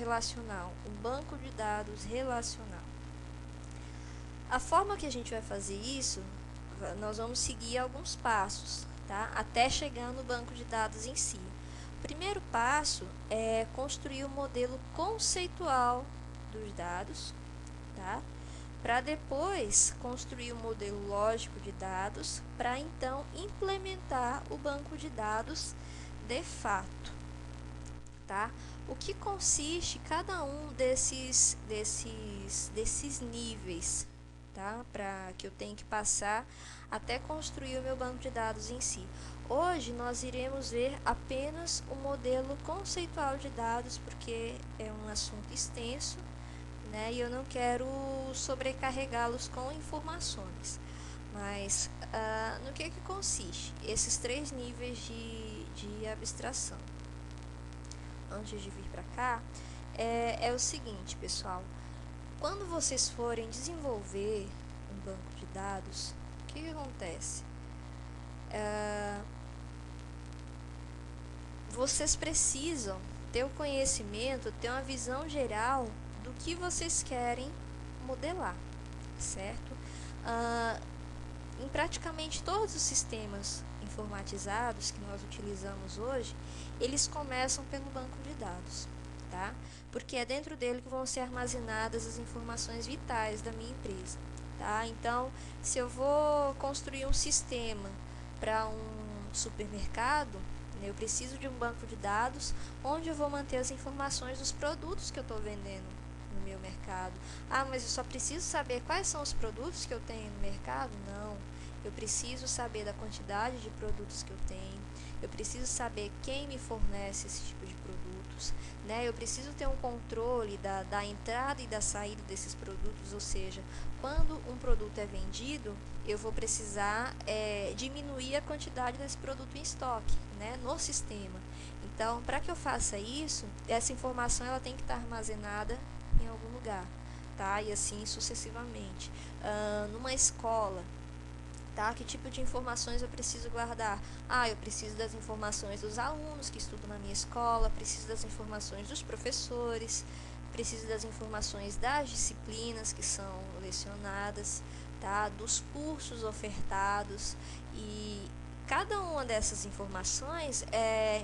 relacional, um banco de dados relacional. A forma que a gente vai fazer isso, nós vamos seguir alguns passos, tá? Até chegar no banco de dados em si. O primeiro passo é construir o modelo conceitual dos dados, tá? Para depois construir o modelo lógico de dados, para então implementar o banco de dados de fato, tá? O que consiste cada um desses níveis, tá? Para que eu tenho que passar até construir o meu banco de dados em si. Hoje nós iremos ver apenas o modelo conceitual de dados, porque é um assunto extenso, né? E eu não quero sobrecarregá-los com informações. Mas no que consiste esses três níveis de abstração? Antes de vir para cá, é o seguinte, pessoal. Quando vocês forem desenvolver um banco de dados, o que acontece? Vocês precisam ter o conhecimento, ter uma visão geral do que vocês querem modelar, certo? Em praticamente todos os sistemas informatizados que nós utilizamos hoje, eles começam pelo banco de dados, tá? Porque é dentro dele que vão ser armazenadas as informações vitais da minha empresa, tá? Então, se eu vou construir um sistema para um supermercado, eu preciso de um banco de dados onde eu vou manter as informações dos produtos que eu estou vendendo no meu mercado. Mas eu só preciso saber quais são os produtos que eu tenho no mercado? Não. Eu preciso saber da quantidade de produtos que eu tenho. Eu preciso saber quem me fornece esse tipo de produtos, né? Eu preciso ter um controle da entrada e da saída desses produtos, ou seja, quando um produto é vendido, eu vou precisar diminuir a quantidade desse produto em estoque, né, no sistema. Então, para que eu faça isso, essa informação ela tem que estar armazenada em algum lugar, tá? E assim sucessivamente. Numa escola, tá? Que tipo de informações eu preciso guardar? Eu preciso das informações dos alunos que estudam na minha escola, preciso das informações dos professores, preciso das informações das disciplinas que são lecionadas, tá? Dos cursos ofertados, e cada uma dessas informações,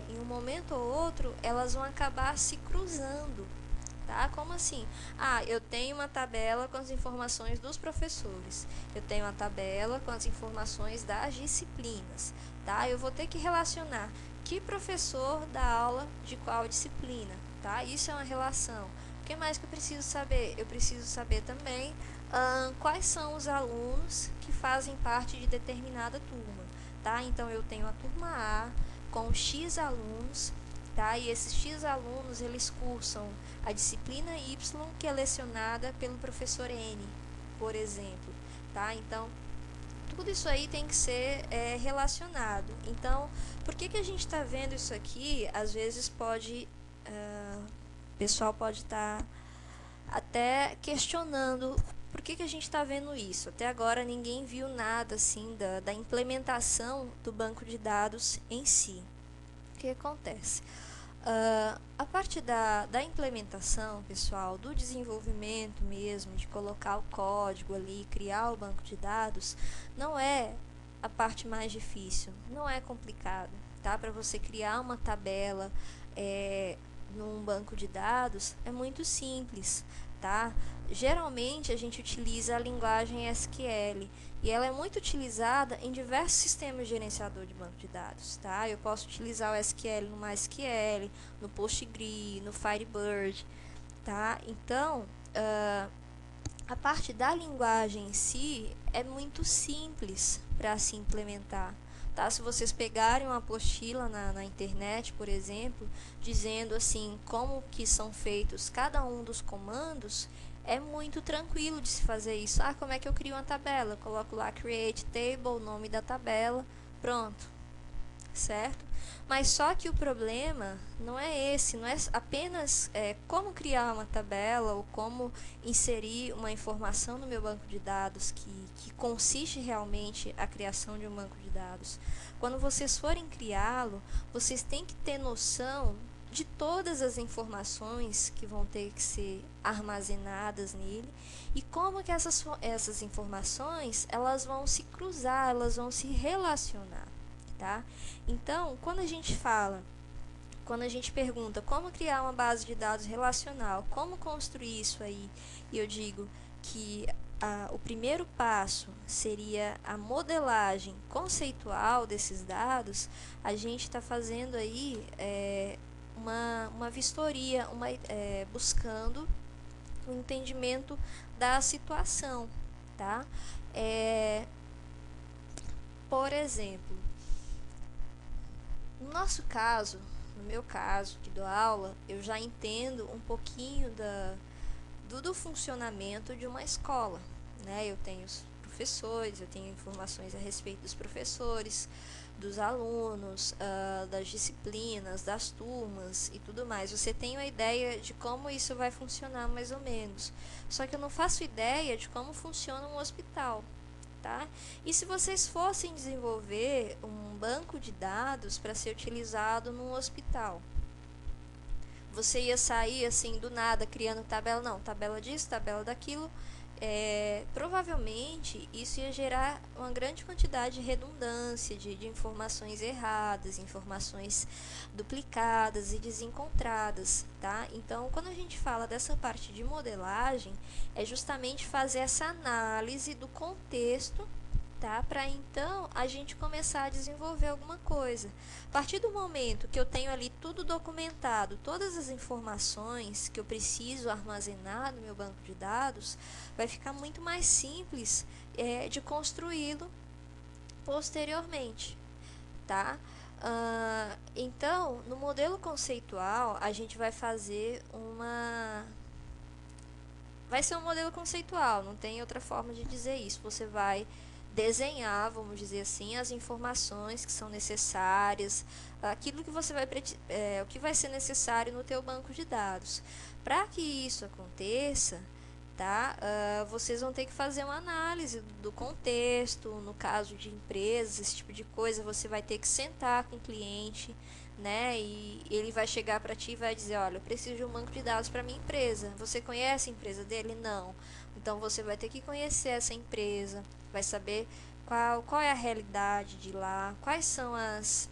em um momento ou outro, elas vão acabar se cruzando. Tá? Como assim? Eu tenho uma tabela com as informações dos professores. Eu tenho uma tabela com as informações das disciplinas. Tá? Eu vou ter que relacionar que professor dá aula de qual disciplina. Tá? Isso é uma relação. O que mais que eu preciso saber? Eu preciso saber também quais são os alunos que fazem parte de determinada turma. Tá? Então, eu tenho a turma A com X alunos. Tá? E esses X alunos, eles cursam a disciplina Y, que é lecionada pelo professor N, por exemplo. Tá? Então, tudo isso aí tem que ser relacionado. Então, por que a gente está vendo isso aqui? Às vezes o pessoal pode estar até questionando por que a gente está vendo isso. Até agora ninguém viu nada assim da implementação do banco de dados em si. O que acontece? A parte da implementação, pessoal, do desenvolvimento mesmo, de colocar o código ali, criar o banco de dados, não é a parte mais difícil, não é complicado, tá? Para você criar uma tabela num banco de dados, é muito simples, tá? Geralmente a gente utiliza a linguagem SQL e ela é muito utilizada em diversos sistemas de gerenciador de banco de dados, tá? Eu posso utilizar o SQL no MySQL, no PostgreSQL, no Firebird, tá? Então, a parte da linguagem em si é muito simples para se implementar. Tá? Se vocês pegarem uma apostila na internet, por exemplo, dizendo assim como que são feitos cada um dos comandos, é muito tranquilo de se fazer isso. Como é que eu crio uma tabela? Eu coloco lá create table, nome da tabela, pronto, certo? Mas só que o problema não é esse, não é apenas como criar uma tabela ou como inserir uma informação no meu banco de dados que consiste realmente a criação de um banco de dados. Quando vocês forem criá-lo, vocês têm que ter noção de todas as informações que vão ter que ser armazenadas nele e como que essas informações elas vão se cruzar, elas vão se relacionar, tá? Então, quando a gente pergunta como criar uma base de dados relacional, como construir isso aí, e eu digo que o primeiro passo seria a modelagem conceitual desses dados, a gente está fazendo aí uma vistoria, buscando o entendimento da situação, tá? Por exemplo, no nosso caso, no meu caso, que dou aula, eu já entendo um pouquinho do funcionamento de uma escola, né? Eu tenho os professores, eu tenho informações a respeito dos professores, dos alunos, das disciplinas, das turmas e tudo mais. Você tem uma ideia de como isso vai funcionar mais ou menos. Só que eu não faço ideia de como funciona um hospital. Tá? E se vocês fossem desenvolver um banco de dados para ser utilizado num hospital, você ia sair assim do nada criando tabela, não, tabela disso, tabela daquilo. Provavelmente isso ia gerar uma grande quantidade de redundância, de informações erradas, informações duplicadas e desencontradas, tá? Então, quando a gente fala dessa parte de modelagem, é justamente fazer essa análise do contexto, tá? Para então a gente começar a desenvolver alguma coisa. A partir do momento que eu tenho ali tudo documentado, todas as informações que eu preciso armazenar no meu banco de dados, vai ficar muito mais simples de construí-lo posteriormente, tá? Então, no modelo conceitual, a gente vai fazer vai ser um modelo conceitual, não tem outra forma de dizer isso. Você vai desenhar, vamos dizer assim, as informações que são necessárias, aquilo que você o que vai ser necessário no teu banco de dados. Para que isso aconteça, tá? Vocês vão ter que fazer uma análise do contexto, no caso de empresas, esse tipo de coisa, você vai ter que sentar com o cliente, né? E ele vai chegar para ti e vai dizer, olha, eu preciso de um banco de dados para minha empresa. Você conhece a empresa dele? Não. Então você vai ter que conhecer essa empresa, vai saber qual é a realidade de lá, quais são as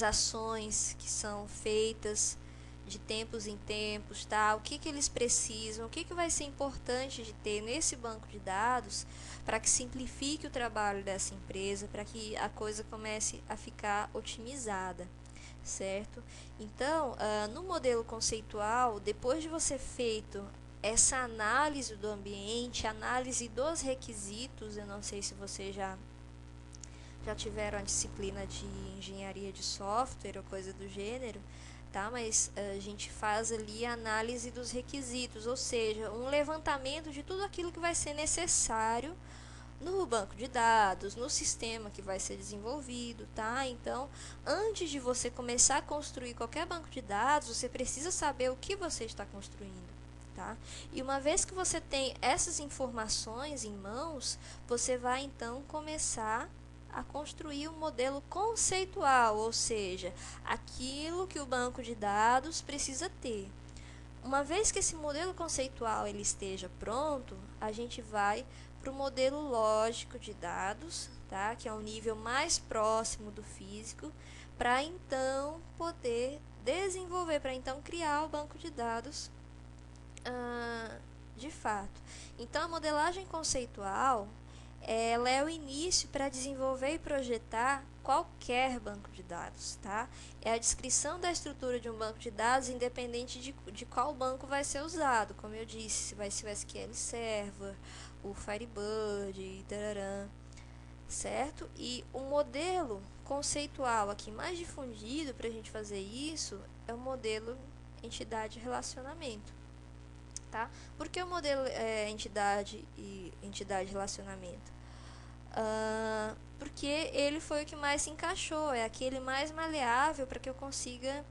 ações que são feitas de tempos em tempos, tá? O que eles precisam, o que vai ser importante de ter nesse banco de dados para que simplifique o trabalho dessa empresa, para que a coisa comece a ficar otimizada, certo? Então, no modelo conceitual, depois de você feito essa análise do ambiente, análise dos requisitos, eu não sei se você já tiveram a disciplina de engenharia de software ou coisa do gênero, tá? Mas a gente faz ali a análise dos requisitos, ou seja, um levantamento de tudo aquilo que vai ser necessário no banco de dados, no sistema que vai ser desenvolvido, tá? Então, antes de você começar a construir qualquer banco de dados, você precisa saber o que você está construindo, tá? E uma vez que você tem essas informações em mãos, você vai então começar a construir um modelo conceitual, ou seja, aquilo que o banco de dados precisa ter. Uma vez que esse modelo conceitual ele esteja pronto, a gente vai para o modelo lógico de dados, tá? Que é o nível mais próximo do físico, para então poder desenvolver, para então criar o banco de dados de fato. Então, a modelagem conceitual ela é o início para desenvolver e projetar qualquer banco de dados, tá? É a descrição da estrutura de um banco de dados independente de qual banco vai ser usado, como eu disse, se vai ser o SQL Server, o Firebird e tararã, certo? E o modelo conceitual aqui mais difundido para a gente fazer isso é o modelo entidade-relacionamento, tá? Por que o modelo entidade e entidade-relacionamento? Porque ele foi o que mais se encaixou, é aquele mais maleável para que eu consiga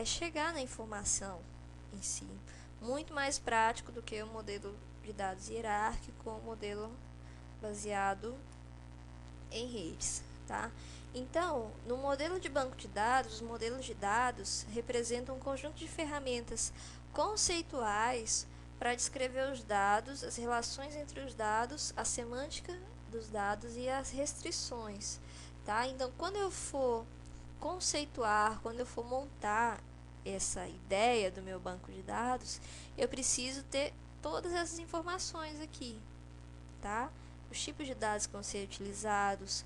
chegar na informação em si. Muito mais prático do que o modelo de dados hierárquico ou o modelo baseado em redes, tá? Então, no modelo de banco de dados, os modelos de dados representam um conjunto de ferramentas conceituais para descrever os dados, as relações entre os dados, a semântica dos dados e as restrições, tá? Então, quando eu for conceituar, quando eu for montar essa ideia do meu banco de dados, eu preciso ter todas essas informações aqui, tá? Os tipos de dados que vão ser utilizados,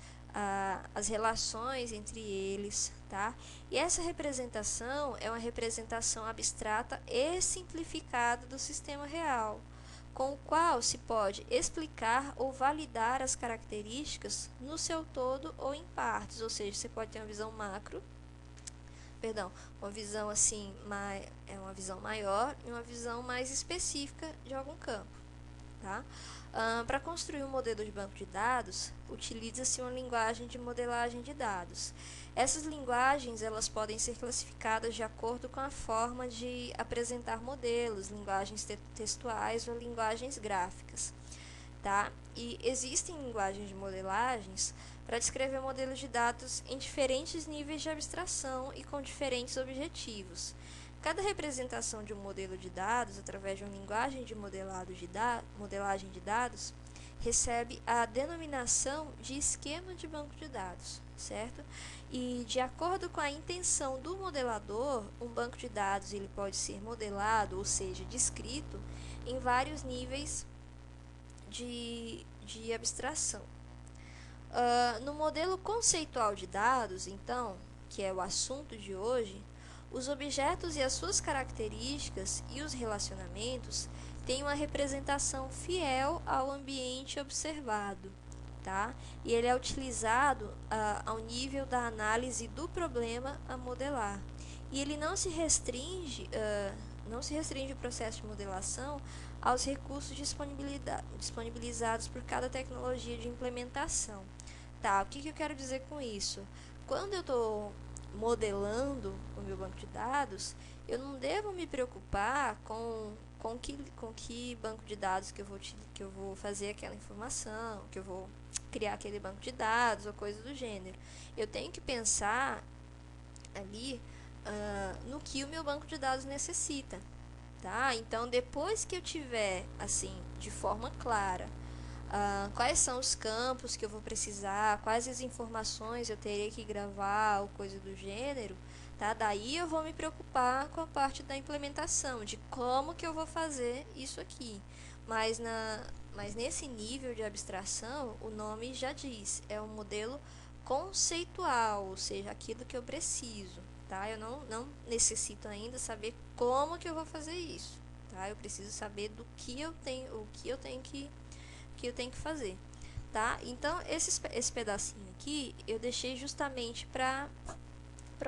as relações entre eles, tá? E essa representação é uma representação abstrata e simplificada do sistema real, com o qual se pode explicar ou validar as características no seu todo ou em partes, ou seja, você pode ter uma visão macro, uma visão assim, uma visão maior e uma visão mais específica de algum campo, tá? Para construir um modelo de banco de dados, utiliza-se uma linguagem de modelagem de dados. Essas linguagens elas podem ser classificadas de acordo com a forma de apresentar modelos, linguagens textuais ou linguagens gráficas, tá? E existem linguagens de modelagens para descrever modelos de dados em diferentes níveis de abstração e com diferentes objetivos. Cada representação de um modelo de dados através de uma linguagem de modelagem de dados recebe a denominação de esquema de banco de dados, certo? E de acordo com a intenção do modelador, um banco de dados ele pode ser modelado, ou seja, descrito em vários níveis de abstração. No modelo conceitual de dados, então, que é o assunto de hoje, os objetos e as suas características e os relacionamentos têm uma representação fiel ao ambiente observado, tá? E ele é utilizado ao nível da análise do problema a modelar. E ele não se restringe o processo de modelação aos recursos disponibilizados por cada tecnologia de implementação. Tá, o que eu quero dizer com isso? Quando eu estou modelando o meu banco de dados, eu não devo me preocupar com que banco de dados que eu vou fazer aquela informação, que eu vou criar aquele banco de dados ou coisa do gênero. Eu tenho que pensar ali no que o meu banco de dados necessita, tá? Então, depois que eu tiver, assim, de forma clara, quais são os campos que eu vou precisar, quais as informações eu terei que gravar ou coisa do gênero, tá? Daí eu vou me preocupar com a parte da implementação, de como que eu vou fazer isso aqui. Mas nesse nível de abstração, o nome já diz, é um modelo conceitual, ou seja, aquilo que eu preciso, tá? Eu não necessito ainda saber como que eu vou fazer isso, tá? Eu preciso saber do que eu tenho, o que eu tenho que fazer, tá? Então, esse pedacinho aqui eu deixei justamente para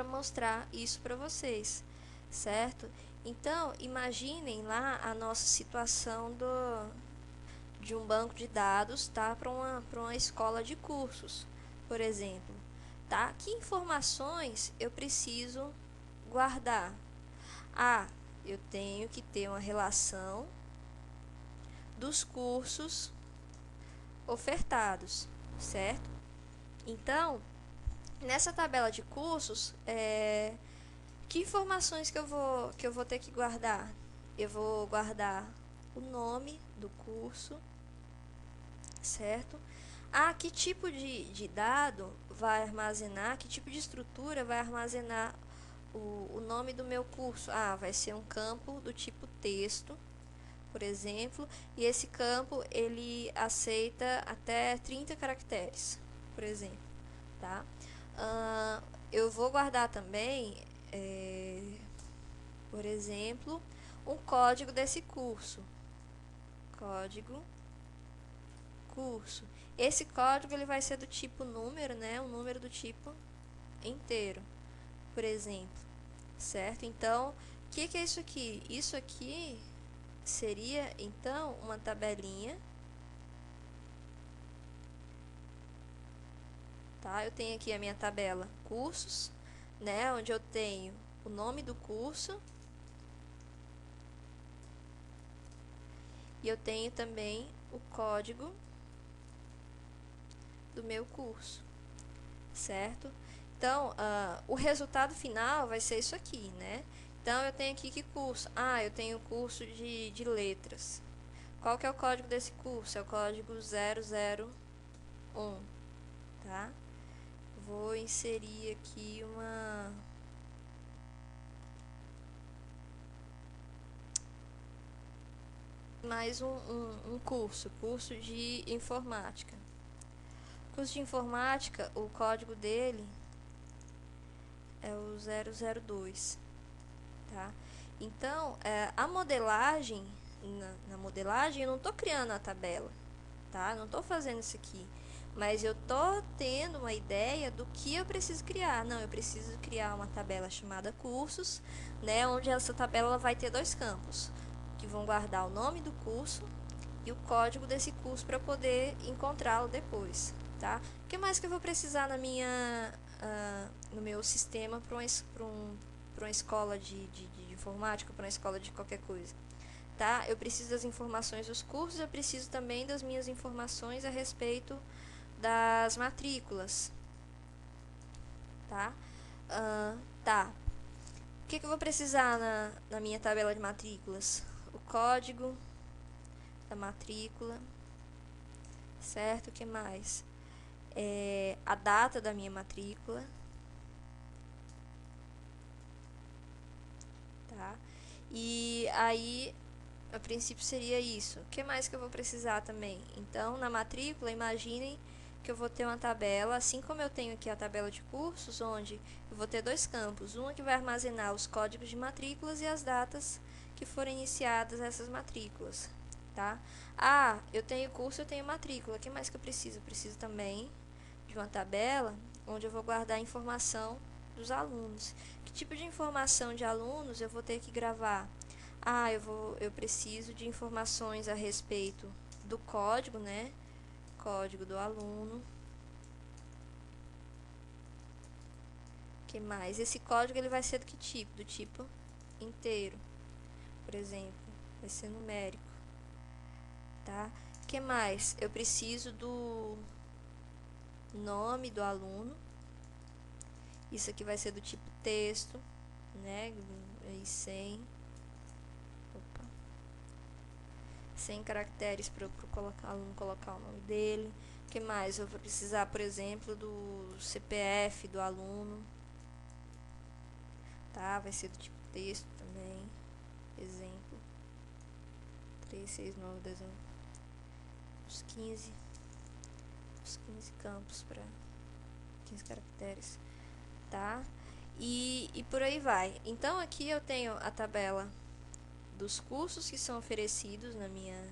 mostrar isso para vocês, certo? Então, imaginem lá a nossa situação de um banco de dados, tá? Para uma escola de cursos, por exemplo, tá? Que informações eu preciso guardar? Eu tenho que ter uma relação dos cursos ofertados, certo? Então, nessa tabela de cursos, que informações que eu vou ter que guardar? Eu vou guardar o nome do curso, certo? Que tipo de dado vai armazenar, que tipo de estrutura vai armazenar o nome do meu curso? Vai ser um campo do tipo texto, por exemplo, e esse campo ele aceita até 30 caracteres, por exemplo, tá? Eu vou guardar também, por exemplo, um código desse curso, código curso. Esse código ele vai ser do tipo número, né? Um número do tipo inteiro, por exemplo, certo? Então, o que é isso aqui? Isso aqui seria então uma tabelinha, tá? Eu tenho aqui a minha tabela cursos, né? Onde eu tenho o nome do curso e eu tenho também o código do meu curso, certo? Então, o resultado final vai ser isso aqui, né? Então, eu tenho aqui que curso? Ah, eu tenho curso de letras. Qual que é o código desse curso? É o código 001, tá? Vou inserir aqui mais um curso de informática. Curso de informática, o código dele é o 002, tá? Então, a modelagem, na modelagem eu não estou criando a tabela, tá? Não estou fazendo isso aqui, mas eu estou tendo uma ideia do que eu preciso criar. Não, eu preciso criar uma tabela chamada cursos, né? Onde essa tabela vai ter dois campos, que vão guardar o nome do curso e o código desse curso para poder encontrá-lo depois, tá? O que mais que eu vou precisar no meu sistema para uma escola de informática, para uma escola de qualquer coisa, tá? Eu preciso das informações dos cursos, eu preciso também das minhas informações a respeito das matrículas, tá? Tá. O que eu vou precisar na minha tabela de matrículas? O código da matrícula, certo? O que mais? A data da minha matrícula, tá? E aí, a princípio seria isso. O que mais que eu vou precisar também? Então, na matrícula, imaginem que eu vou ter uma tabela, assim como eu tenho aqui a tabela de cursos, onde eu vou ter dois campos. Um que vai armazenar os códigos de matrículas e as datas que foram iniciadas essas matrículas, tá? Ah, eu tenho curso, eu tenho matrícula. O que mais que eu preciso? Eu preciso também de uma tabela onde eu vou guardar a informação dos alunos. Que tipo de informação de alunos eu vou ter que gravar? Ah, eu preciso de informações a respeito do código, né? Código do aluno. Que mais? Esse código ele vai ser do que tipo? Do tipo inteiro, por exemplo, vai ser numérico, tá? Que mais? Eu preciso do nome do aluno. Isso aqui vai ser do tipo texto, né? E 100 caracteres para o aluno colocar o nome dele. O que mais? Eu vou precisar, por exemplo, do CPF do aluno, tá? Vai ser do tipo texto também. Exemplo 369 dezembro. Os 15 campos para 15 caracteres, tá? E por aí vai. Então aqui eu tenho a tabela dos cursos que são oferecidos na minha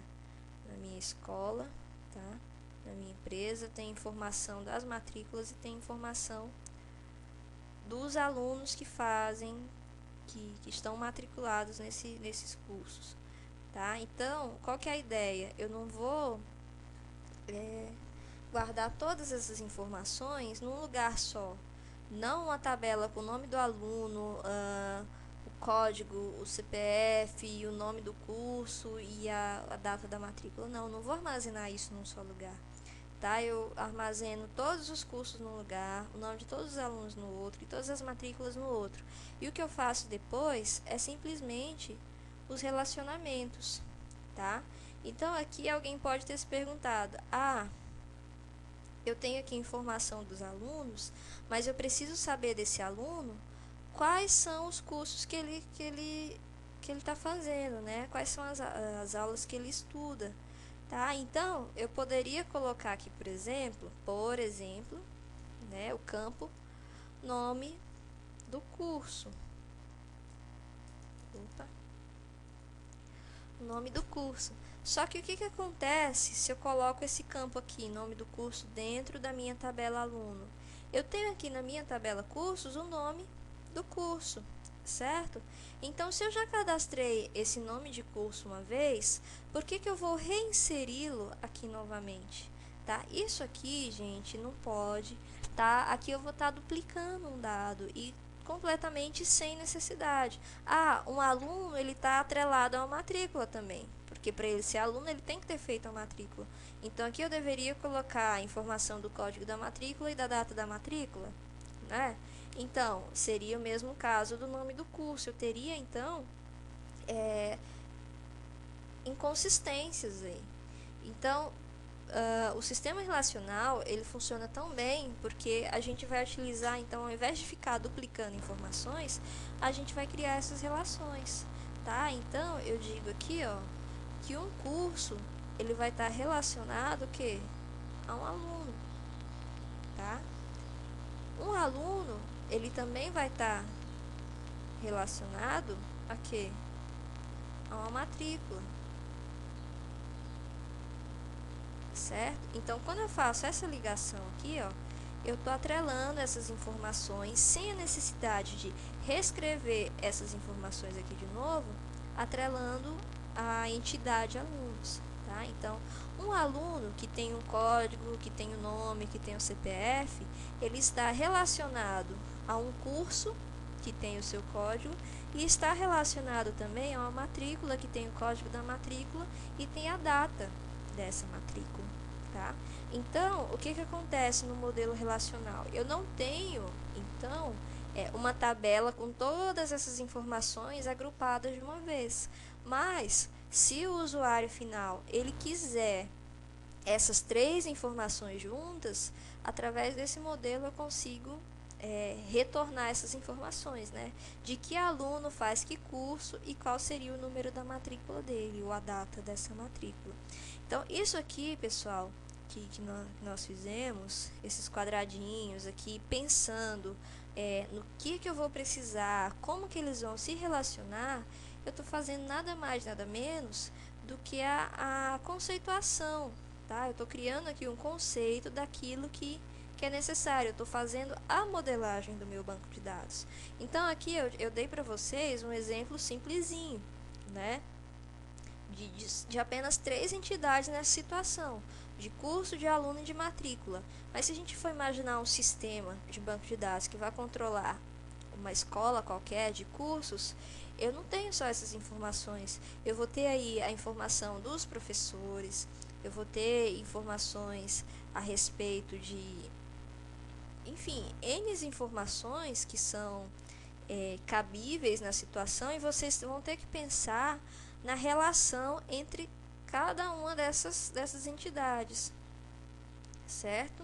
escola, tá? Na minha empresa, tem informação das matrículas e tem informação dos alunos que que estão matriculados nesses cursos, tá? Então, qual que é a ideia? Eu não vou guardar todas essas informações num lugar só. Não uma tabela com o nome do aluno, o código, o CPF, o nome do curso e a data da matrícula. Não vou armazenar isso num só lugar, tá? Eu armazeno todos os cursos num lugar, o nome de todos os alunos no outro e todas as matrículas no outro. E o que eu faço depois é simplesmente os relacionamentos, tá? Então aqui alguém pode ter se perguntado: eu tenho aqui informação dos alunos, mas eu preciso saber desse aluno quais são os cursos que ele está fazendo, né? Quais são as aulas que ele estuda, tá? Então, eu poderia colocar aqui, por exemplo, né, o campo nome do curso. O nome do curso. Só que o que acontece se eu coloco esse campo aqui, nome do curso, dentro da minha tabela aluno? Eu tenho aqui na minha tabela cursos o nome do curso, certo? Então, se eu já cadastrei esse nome de curso uma vez, por que eu vou reinseri-lo aqui novamente? Tá? Isso aqui, gente, não pode, tá? Aqui eu vou estar duplicando um dado e completamente sem necessidade. Um aluno ele está atrelado a uma matrícula também, Porque para ele ser aluno, ele tem que ter feito a matrícula. Então, aqui eu deveria colocar a informação do código da matrícula e da data da matrícula, né? Então, seria o mesmo caso do nome do curso. Eu teria, então, inconsistências aí. Então, o sistema relacional, ele funciona tão bem porque a gente vai utilizar, então, ao invés de ficar duplicando informações, a gente vai criar essas relações, tá? Então, eu digo aqui, ó, que um curso, ele vai estar relacionado o quê? A um aluno, tá? Um aluno, ele também vai estar relacionado a quê? A uma matrícula, certo? Então, quando eu faço essa ligação aqui, ó, eu estou atrelando essas informações sem a necessidade de reescrever essas informações aqui de novo, atrelando a entidade alunos, tá? Então, um aluno que tem um código, que tem o nome, que tem o CPF, ele está relacionado a um curso que tem o seu código e está relacionado também a uma matrícula que tem o código da matrícula e tem a data dessa matrícula, tá? Então, o que acontece no modelo relacional? Eu não tenho, então, uma tabela com todas essas informações agrupadas de uma vez, mas se o usuário final ele quiser essas três informações juntas, através desse modelo eu consigo retornar essas informações, né? De que aluno faz que curso e qual seria o número da matrícula dele, ou a data dessa matrícula. Então, isso aqui, pessoal, que nós fizemos, esses quadradinhos aqui, pensando no que eu vou precisar, como que eles vão se relacionar, eu estou fazendo nada mais, nada menos do que a conceituação, tá? Eu estou criando aqui um conceito daquilo que é necessário. Eu estou fazendo a modelagem do meu banco de dados. Então, aqui eu dei para vocês um exemplo simplesinho, né? De apenas 3 entidades nessa situação, de curso, de aluno e de matrícula. Mas se a gente for imaginar um sistema de banco de dados que vai controlar uma escola qualquer de cursos, eu não tenho só essas informações. Eu vou ter aí a informação dos professores, eu vou ter informações a respeito de, enfim, N informações que são cabíveis na situação, e vocês vão ter que pensar na relação entre cada uma dessas entidades, certo?